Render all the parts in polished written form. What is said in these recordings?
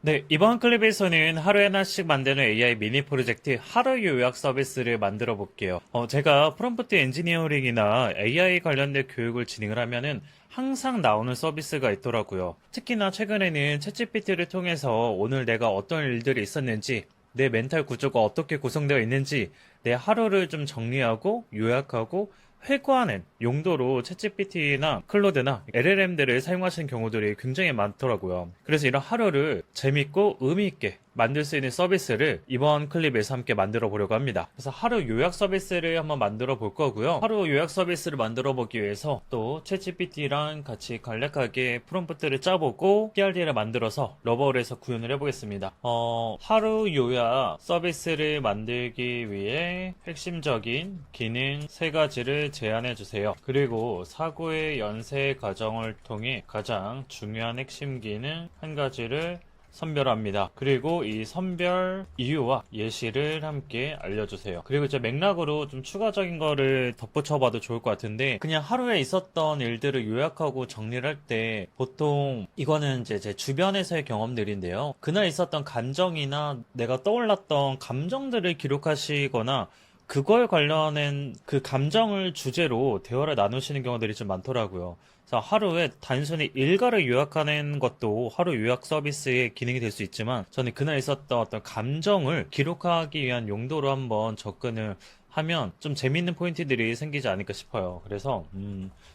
네, 이번 클립에서는 하루에 하나씩 만드는 AI 미니 프로젝트 하루 요약 서비스를 만들어 볼게요. 제가 프롬프트 엔지니어링이나 AI 관련된 교육을 진행을 하면은 항상 나오는 서비스가 있더라고요. 특히나 최근에는 챗GPT를 통해서 오늘 내가 어떤 일들이 있었는지, 내 멘탈 구조가 어떻게 구성되어 있는지, 내 하루를 좀 정리하고 요약하고 회고하는 용도로 챗GPT나 클로드나 LLM들을 사용하시는 경우들이 굉장히 많더라고요. 그래서 이런 하루를 재밌고 의미 있게 만들 수 있는 서비스를 이번 클립에서 함께 만들어 보려고 합니다. 그래서 하루 요약 서비스를 한번 만들어 볼 거고요. 하루 요약 서비스를 만들어 보기 위해서 또 챗GPT랑 같이 간략하게 프롬프트를 짜보고 PRD를 만들어서 러버홀에서 구현을 해보겠습니다. 하루 요약 서비스를 만들기 위해 핵심적인 기능 3가지를 제안해 주세요. 그리고 사고의 연쇄 과정을 통해 가장 중요한 핵심 기능 1가지를 선별합니다. 그리고 이 선별 이유와 예시를 함께 알려주세요. 그리고 이제 맥락으로 좀 추가적인 거를 덧붙여봐도 좋을 것 같은데, 그냥 하루에 있었던 일들을 요약하고 정리를 할 때 보통 이거는 이제 제 주변에서의 경험들인데요. 그날 있었던 감정이나 내가 떠올랐던 감정들을 기록하시거나 그걸 관련한 그 감정을 주제로 대화를 나누시는 경우들이 좀 많더라고요. 그래서 하루에 단순히 일과를 요약하는 것도 하루 요약 서비스의 기능이 될 수 있지만, 저는 그날 있었던 어떤 감정을 기록하기 위한 용도로 한번 접근을 하면 좀 재밌는 포인트들이 생기지 않을까 싶어요. 그래서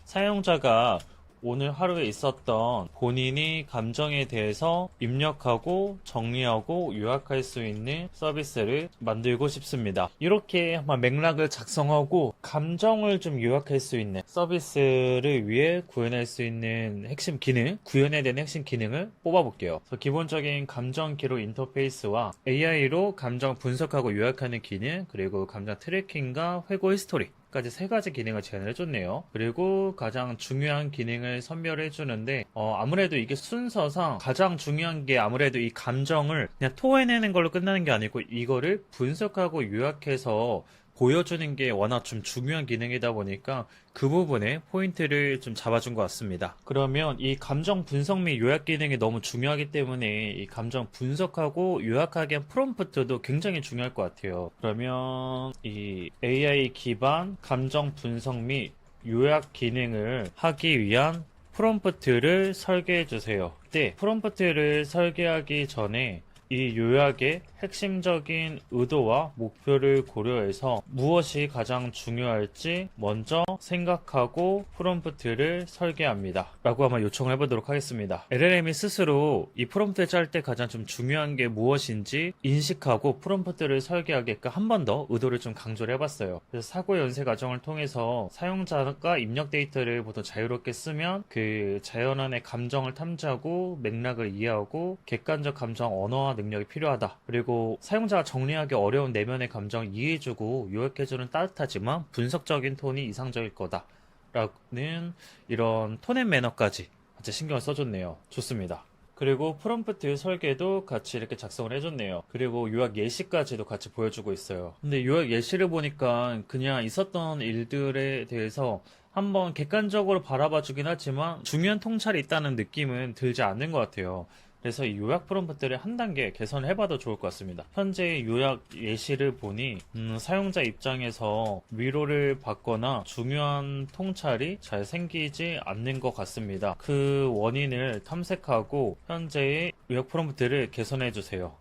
사용자가 오늘 하루에 있었던 본인이 감정에 대해서 입력하고 정리하고 요약할 수 있는 서비스를 만들고 싶습니다. 이렇게 한번 맥락을 작성하고 감정을 좀 요약할 수 있는 서비스를 위해 구현할 수 있는 핵심 기능, 구현해야 되는 핵심 기능을 뽑아볼게요. 그래서 기본적인 감정 기록 인터페이스와 AI로 감정 분석하고 요약하는 기능, 그리고 감정 트래킹과 회고 히스토리 까지 3가지 기능을 제안을 해줬네요. 그리고 가장 중요한 기능을 선별해 주는데, 아무래도 이게 순서상 가장 중요한 게 아무래도 이 감정을 그냥 토해내는 걸로 끝나는 게 아니고 이거를 분석하고 요약해서 보여주는 게 워낙 좀 중요한 기능이다 보니까 그 부분에 포인트를 좀 잡아준 것 같습니다. 그러면 이 감정 분석 및 요약 기능이 너무 중요하기 때문에 이 감정 분석하고 요약하기 위한 프롬프트도 굉장히 중요할 것 같아요. 그러면 이 AI 기반 감정 분석 및 요약 기능을 하기 위한 프롬프트를 설계해 주세요. 네, 프롬프트를 설계하기 전에 이 요약의 핵심적인 의도와 목표를 고려해서 무엇이 가장 중요할지 먼저 생각하고 프롬프트를 설계합니다. 라고 한번 요청을 해보도록 하겠습니다. LLM이 스스로 이 프롬프트를 짤 때 가장 좀 중요한 게 무엇인지 인식하고 프롬프트를 설계하게끔 한 번 더 의도를 좀 강조를 해봤어요. 그래서 사고 연쇄 과정을 통해서 사용자가 입력 데이터를 보통 자유롭게 쓰면 그 자연안의 감정을 탐지하고 맥락을 이해하고 객관적 감정 언어화 능력이 필요하다. 그리고 사용자가 정리하기 어려운 내면의 감정을 이해해주고 요약해주는 따뜻하지만 분석적인 톤이 이상적일 거다. 라는 이런 톤앤 매너까지 같이 신경을 써줬네요. 좋습니다. 그리고 프롬프트 설계도 같이 이렇게 작성을 해줬네요. 그리고 요약 예시까지도 같이 보여주고 있어요. 근데 요약 예시를 보니까 그냥 있었던 일들에 대해서 한번 객관적으로 바라봐 주긴 하지만 중요한 통찰이 있다는 느낌은 들지 않는 것 같아요. 그래서 이 요약 프롬프트를 한 단계 개선을 해봐도 좋을 것 같습니다. 현재 요약 예시를 보니 사용자 입장에서 위로를 받거나 중요한 통찰이 잘 생기지 않는 것 같습니다. 그 원인을 탐색하고 현재의 요약 프롬프트를 개선해 주세요.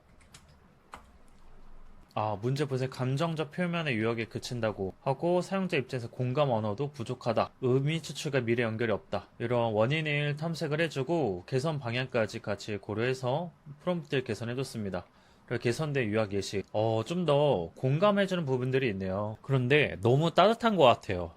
문제 분석 감정적 표면의 유형에 그친다고 하고 사용자 입장에서 공감 언어도 부족하다. 의미 추출과 미래 연결이 없다. 이런 원인을 탐색을 해주고 개선 방향까지 같이 고려해서 프롬프트를 개선해줬습니다. 그리고 개선된 요약 예시. 좀 더 공감해주는 부분들이 있네요. 그런데 너무 따뜻한 것 같아요.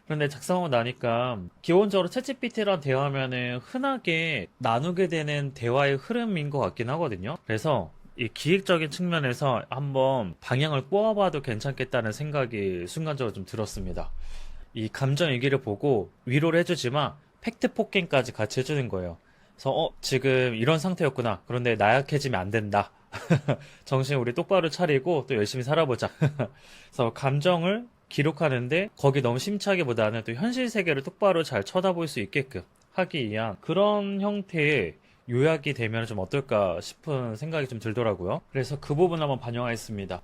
그런데 작성하고 나니까 기본적으로 챗GPT랑 대화하면은 흔하게 나누게 되는 대화의 흐름인 것 같긴 하거든요. 그래서 이 기획적인 측면에서 한번 방향을 꼬아봐도 괜찮겠다는 생각이 순간적으로 좀 들었습니다. 이 감정 얘기를 보고 위로를 해주지만 팩트 폭행까지 같이 해주는 거예요. 그래서 지금 이런 상태였구나. 그런데 나약해지면 안 된다. 정신 우리 똑바로 차리고 또 열심히 살아보자. 그래서 감정을 기록하는데 거기 너무 심취하기보다는 또 현실 세계를 똑바로 잘 쳐다볼 수 있게끔 하기 위한 그런 형태의 요약이 되면 좀 어떨까 싶은 생각이 좀 들더라고요. 그래서 그 부분 한번 반영하겠습니다.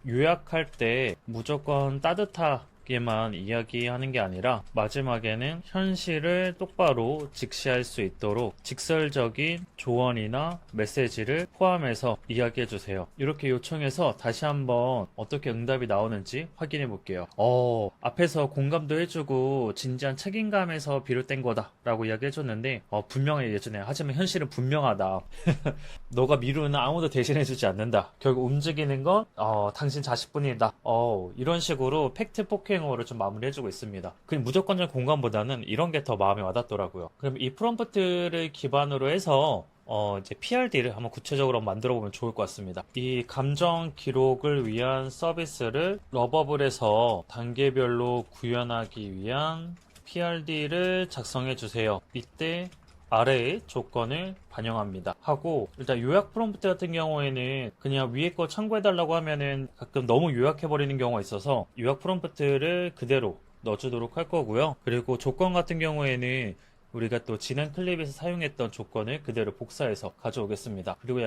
요약할 때 무조건 따뜻하게만 이야기하는 게 아니라 마지막에는 현실을 똑바로 직시할 수 있도록 직설적인 조언이나 메시지를 포함해서 이야기해 주세요. 이렇게 요청해서 다시 한번 어떻게 응답이 나오는지 확인해 볼게요. 앞에서 공감도 해주고 진지한 책임감에서 비롯된 거다 라고 이야기 해줬는데 분명해 예전에. 하지만 현실은 분명하다. 너가 미루는 아무도 대신해주지 않는다. 결국 움직이는 건 당신 자식뿐이다. 이런 식으로 팩트 폭행어를 좀 마무리해주고 있습니다. 그냥 무조건적 공감보다는 이런 게 더 마음에 와닿더라고요. 그럼 이 프롬프트를 기반으로 해서 이제 PRD를 한번 구체적으로 만들어 보면 좋을 것 같습니다. 이 감정 기록을 위한 서비스를 러버블에서 단계별로 구현하기 위한 PRD를 작성해 주세요. 이때 아래의 조건을 반영합니다. 하고 일단 요약 프롬프트 같은 경우에는 그냥 위에 거 참고해달라고 하면은 가끔 너무 요약해버리는 경우가 있어서 요약 프롬프트를 그대로 넣어주도록 할 거고요. 그리고 조건 같은 경우에는 우리가 또 지난 클립에서 사용했던 조건을 그대로 복사해서 가져오겠습니다. 그리고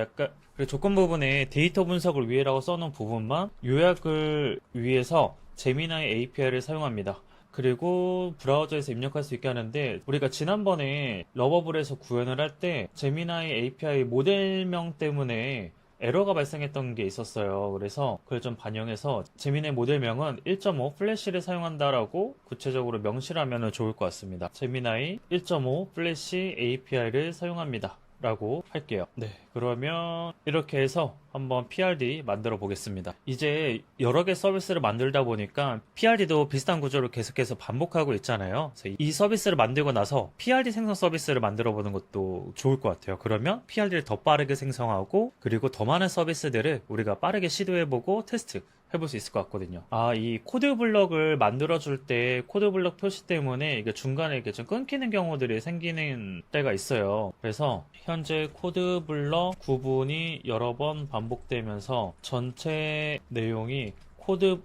조건 부분에 데이터 분석을 위해라고 써놓은 부분만 요약을 위해서 제미나이 API를 사용합니다. 그리고 브라우저에서 입력할 수 있게 하는데 우리가 지난번에 러버블에서 구현을 할 때 제미나이 API 모델명 때문에 에러가 발생했던 게 있었어요. 그래서 그걸 좀 반영해서 제미나이 모델명은 1.5 플래시를 사용한다라고 구체적으로 명시를 하면 좋을 것 같습니다. 제미나이 1.5 플래시 API를 사용합니다 라고 할게요. 네, 그러면 이렇게 해서 한번 PRD 만들어 보겠습니다. 이제 여러 개 서비스를 만들다 보니까 PRD도 비슷한 구조를 계속해서 반복하고 있잖아요. 그래서 이 서비스를 만들고 나서 PRD 생성 서비스를 만들어 보는 것도 좋을 것 같아요. 그러면 PRD를 더 빠르게 생성하고 그리고 더 많은 서비스들을 우리가 빠르게 시도해보고 테스트 해볼 수 있을 것 같거든요. 이 코드 블럭을 만들어줄 때 코드 블럭 표시 때문에 이게 중간에 이렇게 좀 끊기는 경우들이 생기는 때가 있어요. 그래서 현재 코드 블럭 구분이 여러 번 반복되면서 전체 내용이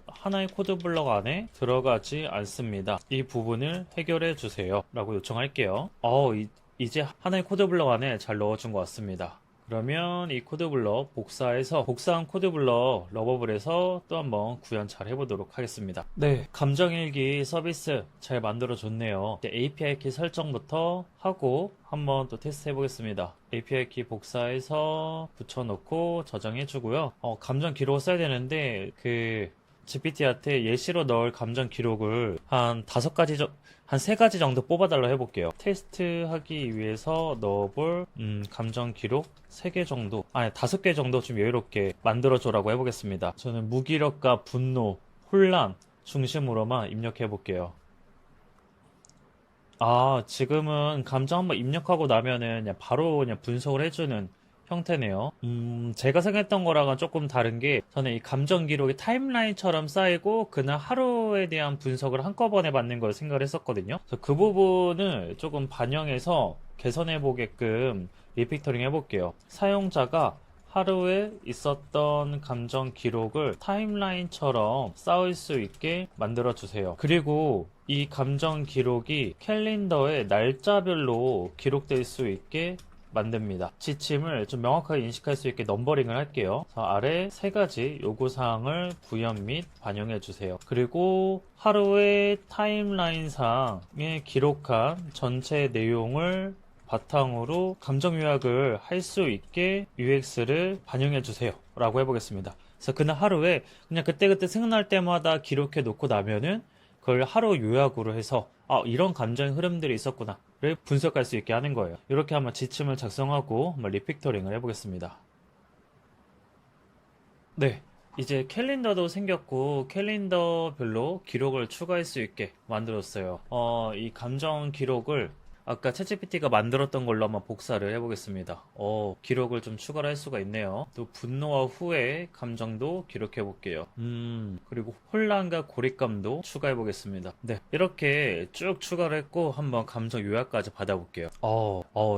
하나의 코드 블럭 안에 들어가지 않습니다. 이 부분을 해결해 주세요. 라고 요청할게요. 이제 하나의 코드 블럭 안에 잘 넣어준 것 같습니다. 그러면 이 코드 블럭 복사한 코드 블럭 러버블에서 또 한번 구현 잘 해보도록 하겠습니다. 네, 감정일기 서비스 잘 만들어줬네요. 이제 API 키 설정부터 하고 한번 또 테스트 해보겠습니다. API 키 복사해서 붙여놓고 저장해주고요. 감정 기록을 써야 되는데 GPT한테 예시로 넣을 감정 기록을 한 3가지 정도 뽑아달라 해볼게요. 테스트하기 위해서 넣어볼 감정 기록 3개 정도, 5개 정도 좀 여유롭게 만들어줘라고 해보겠습니다. 저는 무기력과 분노, 혼란 중심으로만 입력해볼게요. 지금은 감정 한번 입력하고 나면은 바로 그냥 분석을 해주는 형태네요. 제가 생각했던 거랑은 조금 다른 게 저는 이 감정 기록이 타임라인처럼 쌓이고 그날 하루에 대한 분석을 한꺼번에 받는 걸 생각을 했었거든요. 그래서 그 부분을 조금 반영해서 개선해 보게끔 리피터링 해볼게요. 사용자가 하루에 있었던 감정 기록을 타임라인처럼 쌓을 수 있게 만들어 주세요. 그리고 이 감정 기록이 캘린더에 날짜별로 기록될 수 있게 만듭니다. 지침을 좀 명확하게 인식할 수 있게 넘버링을 할게요. 아래 3가지 요구사항을 구현 및 반영해 주세요. 그리고 하루의 타임라인상에 기록한 전체 내용을 바탕으로 감정 요약을 할 수 있게 UX를 반영해 주세요 라고 해보겠습니다. 그래서 그날 하루에 그냥 그때그때 생각날 때마다 기록해 놓고 나면은 그걸 하루 요약으로 해서 이런 감정의 흐름들이 있었구나를 분석할 수 있게 하는 거예요. 이렇게 한번 지침을 작성하고 한번 리팩터링을 해보겠습니다. 네, 이제 캘린더도 생겼고 캘린더별로 기록을 추가할 수 있게 만들었어요. 이 감정 기록을 아까 챗GPT가 만들었던 걸로 한번 복사를 해보겠습니다. 기록을 좀 추가를 할 수가 있네요. 또 분노와 후회 감정도 기록해 볼게요. 그리고 혼란과 고립감도 추가해 보겠습니다. 네, 이렇게 쭉 추가를 했고 한번 감정 요약까지 받아볼게요.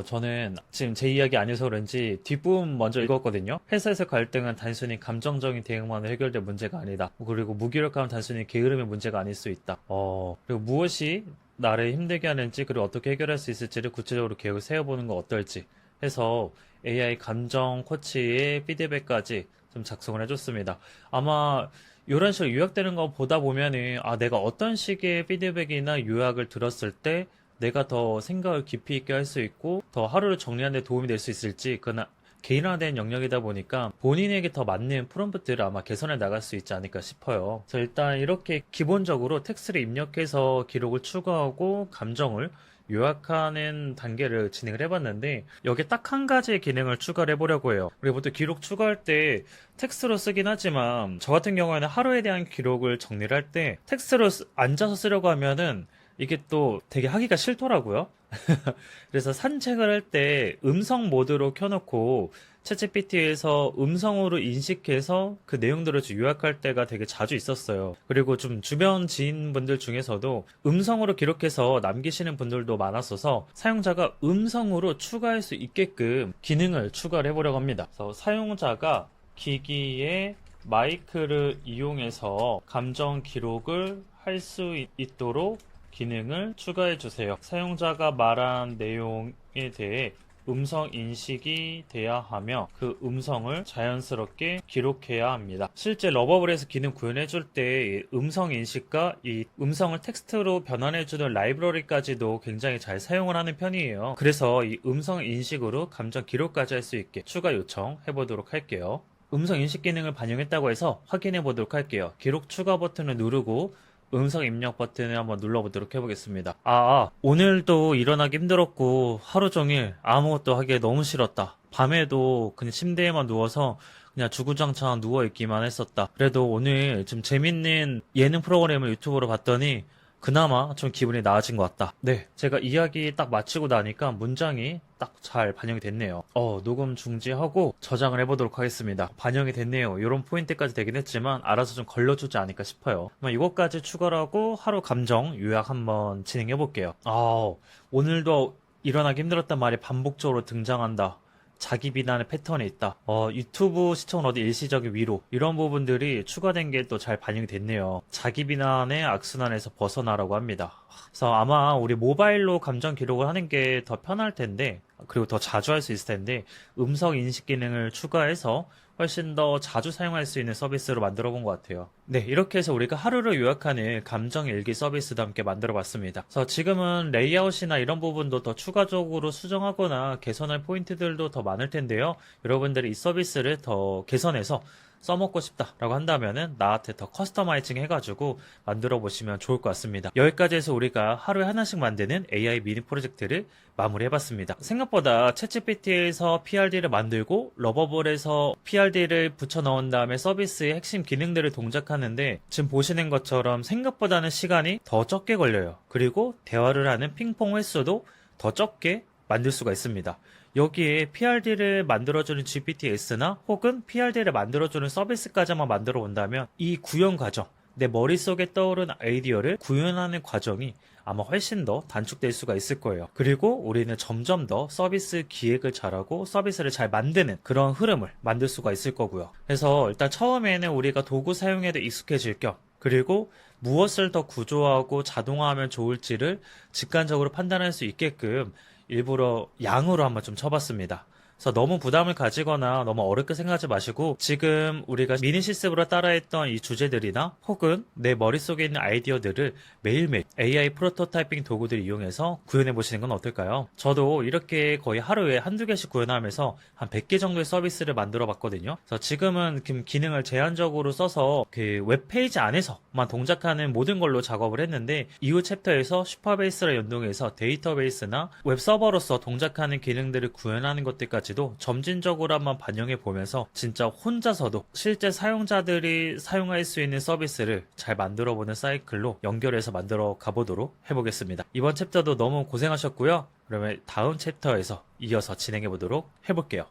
저는 지금 제 이야기 아니어서 그런지 뒷부분 먼저 읽었거든요. 회사에서 갈등은 단순히 감정적인 대응만으로 해결될 문제가 아니다. 그리고 무기력함은 단순히 게으름의 문제가 아닐 수 있다. 그리고 무엇이 나를 힘들게 하는지 그리고 어떻게 해결할 수 있을지를 구체적으로 계획을 세워보는 건 어떨지 해서 AI 감정 코치의 피드백까지 좀 작성을 해줬습니다. 아마 이런 식으로 요약되는 거 보다 보면은 내가 어떤 식의 피드백이나 요약을 들었을 때 내가 더 생각을 깊이 있게 할 수 있고 더 하루를 정리하는 데 도움이 될 수 있을지 그건 개인화된 영역이다 보니까 본인에게 더 맞는 프롬프트를 아마 개선해 나갈 수 있지 않을까 싶어요. 그래서 일단 이렇게 기본적으로 텍스트를 입력해서 기록을 추가하고 감정을 요약하는 단계를 진행을 해봤는데 여기에 딱 한 가지의 기능을 추가를 해보려고 해요. 우리 보통 기록 추가할 때 텍스트로 쓰긴 하지만 저 같은 경우에는 하루에 대한 기록을 정리를 할 때 텍스트로 앉아서 쓰려고 하면은 이게 또 되게 하기가 싫더라고요. 그래서 산책을 할 때 음성 모드로 켜놓고 챗GPT에서 음성으로 인식해서 그 내용들을 좀 요약할 때가 되게 자주 있었어요. 그리고 좀 주변 지인분들 중에서도 음성으로 기록해서 남기시는 분들도 많았어서 사용자가 음성으로 추가할 수 있게끔 기능을 추가를 해보려고 합니다. 그래서 사용자가 기기에 마이크를 이용해서 감정 기록을 할 수 있도록 기능을 추가해 주세요. 사용자가 말한 내용에 대해 음성 인식이 돼야 하며 그 음성을 자연스럽게 기록해야 합니다. 실제 러버블에서 기능 구현해 줄 때 음성 인식과 이 음성을 텍스트로 변환해 주는 라이브러리까지도 굉장히 잘 사용을 하는 편이에요. 그래서 이 음성 인식으로 감정 기록까지 할 수 있게 추가 요청해 보도록 할게요. 음성 인식 기능을 반영했다고 해서 확인해 보도록 할게요. 기록 추가 버튼을 누르고 음성 입력 버튼을 한번 눌러보도록 해보겠습니다. 오늘도 일어나기 힘들었고 하루 종일 아무것도 하기 너무 싫었다. 밤에도 그냥 침대에만 누워서 그냥 주구장창 누워있기만 했었다. 그래도 오늘 좀 재밌는 예능 프로그램을 유튜브로 봤더니 그나마 좀 기분이 나아진 것 같다. 네, 제가 이야기 딱 마치고 나니까 문장이 딱 잘 반영이 됐네요. 녹음 중지하고 저장을 해보도록 하겠습니다. 반영이 됐네요. 이런 포인트까지 되긴 했지만 알아서 좀 걸러주지 않을까 싶어요. 이것까지 추가를 하고 하루 감정 요약 한번 진행해 볼게요. 오늘도 일어나기 힘들었단 말이 반복적으로 등장한다. 자기 비난의 패턴이 있다. 유튜브 시청은 어디 일시적인 위로 이런 부분들이 추가된 게 또 잘 반영이 됐네요. 자기 비난의 악순환에서 벗어나라고 합니다. 그래서 아마 우리 모바일로 감정 기록을 하는 게 더 편할 텐데 그리고 더 자주 할 수 있을 텐데 음성 인식 기능을 추가해서 훨씬 더 자주 사용할 수 있는 서비스로 만들어 본 것 같아요. 네, 이렇게 해서 우리가 하루를 요약하는 감정 일기 서비스도 함께 만들어 봤습니다. 그래서 지금은 레이아웃이나 이런 부분도 더 추가적으로 수정하거나 개선할 포인트들도 더 많을 텐데요. 여러분들이 이 서비스를 더 개선해서 써먹고 싶다라고 한다면은 나한테 더 커스터마이징 해가지고 만들어 보시면 좋을 것 같습니다. 여기까지 해서 우리가 하루에 하나씩 만드는 AI 미니 프로젝트를 마무리해봤습니다. 생각보다 챗GPT에서 PRD를 만들고 러버볼에서 PRD를 붙여 넣은 다음에 서비스의 핵심 기능들을 동작하는데 지금 보시는 것처럼 생각보다는 시간이 더 적게 걸려요. 그리고 대화를 하는 핑퐁 횟수도 더 적게 만들 수가 있습니다. 여기에 PRD를 만들어주는 GPTS나 혹은 PRD를 만들어주는 서비스까지만 만들어 온다면 이 구현 과정, 내 머릿속에 떠오른 아이디어를 구현하는 과정이 아마 훨씬 더 단축될 수가 있을 거예요. 그리고 우리는 점점 더 서비스 기획을 잘하고 서비스를 잘 만드는 그런 흐름을 만들 수가 있을 거고요. 그래서 일단 처음에는 우리가 도구 사용에도 익숙해질 겸 그리고 무엇을 더 구조화하고 자동화하면 좋을지를 직관적으로 판단할 수 있게끔 일부러 양으로 한번 좀 쳐봤습니다. 그래서 너무 부담을 가지거나 너무 어렵게 생각하지 마시고 지금 우리가 미니 실습으로 따라했던 이 주제들이나 혹은 내 머릿속에 있는 아이디어들을 매일매일 AI 프로토타이핑 도구들을 이용해서 구현해 보시는 건 어떨까요? 저도 이렇게 거의 하루에 한두 개씩 구현하면서 한 100개 정도의 서비스를 만들어 봤거든요. 그래서 지금은 기능을 제한적으로 써서 그 웹페이지 안에서만 동작하는 모든 걸로 작업을 했는데 이후 챕터에서 슈퍼베이스랑 연동해서 데이터베이스나 웹서버로서 동작하는 기능들을 구현하는 것들까지도 점진적으로 한번 반영해 보면서 진짜 혼자서도 실제 사용자들이 사용할 수 있는 서비스를 잘 만들어 보는 사이클로 연결해서 만들어 가보도록 해보겠습니다. 이번 챕터도 너무 고생하셨고요. 그러면 다음 챕터에서 이어서 진행해 보도록 해볼게요.